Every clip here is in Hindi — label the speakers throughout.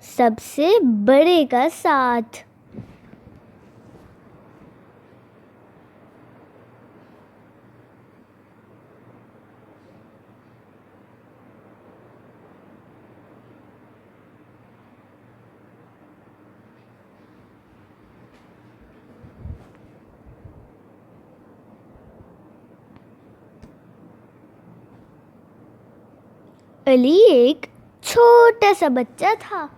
Speaker 1: सबसे बड़े का साथ। अली एक छोटा सा बच्चा था।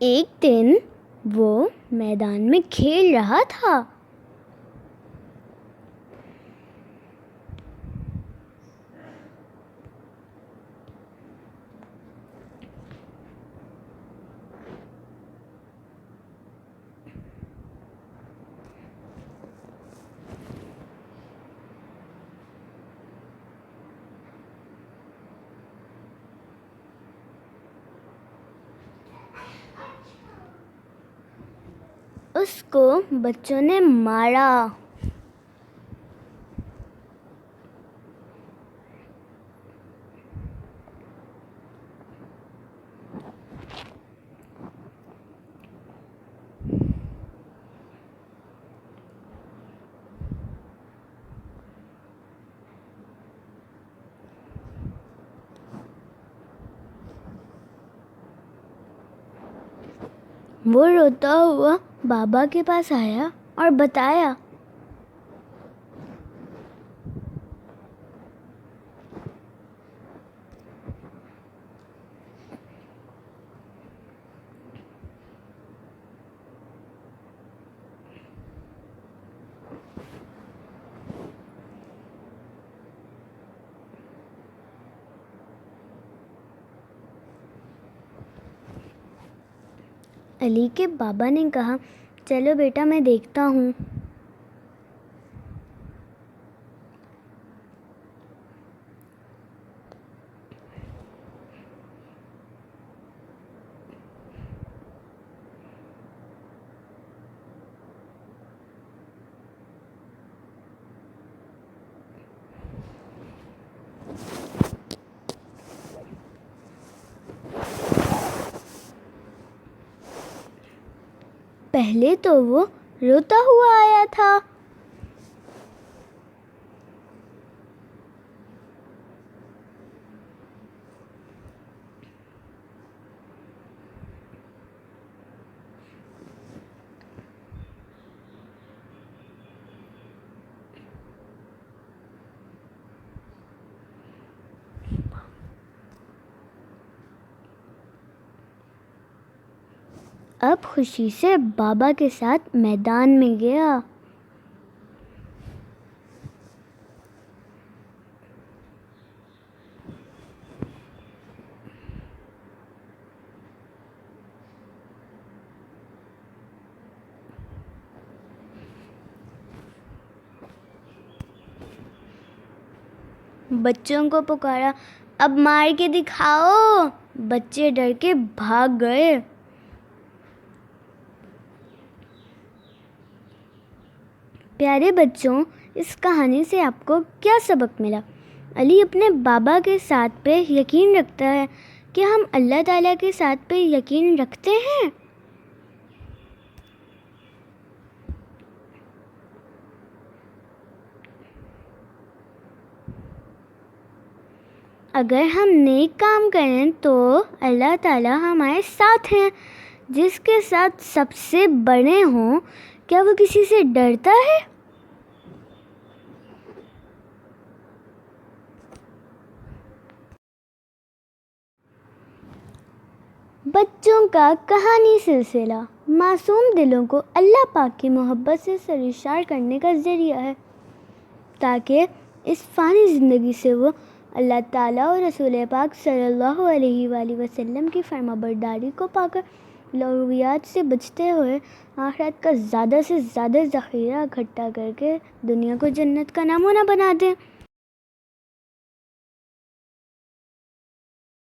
Speaker 1: एक दिन वो मैदान में खेल रहा था। उसको बच्चों ने मारा। वो रोता हुआ बाबा के पास आया और बताया। अली के बाबा ने कहा, चलो बेटा मैं देखता हूँ। पहले तो वो रोता हुआ आया था। अब खुशी से बाबा के साथ मैदान में गया। बच्चों को पुकारा, अब मार के दिखाओ। बच्चे डर के भाग गए। प्यारे बच्चों, इस कहानी से आपको क्या सबक मिला? अली अपने बाबा के साथ पे यकीन रखता है। क्या हम अल्लाह ताला के साथ पे यकीन रखते हैं? अगर हम नेक काम करें तो अल्लाह ताला हमारे साथ हैं। जिसके साथ सबसे बड़े हों, क्या वो किसी से डरता है? बच्चों का कहानी सिलसिला मासूम दिलों को अल्लाह पाक की मोहब्बत से सरशार करने का ज़रिया है, ताकि इस फ़ानी ज़िंदगी से वो अल्लाह ताला और रसूल पाक सल्लल्लाहु अलैहि वसल्लम की फरमाबरदारी को पाकर लहवियात से बचते हुए आखिरत का ज़्यादा से ज़्यादा ज़ख़ीरा इकट्ठा करके दुनिया को जन्नत का नमूना बना दें।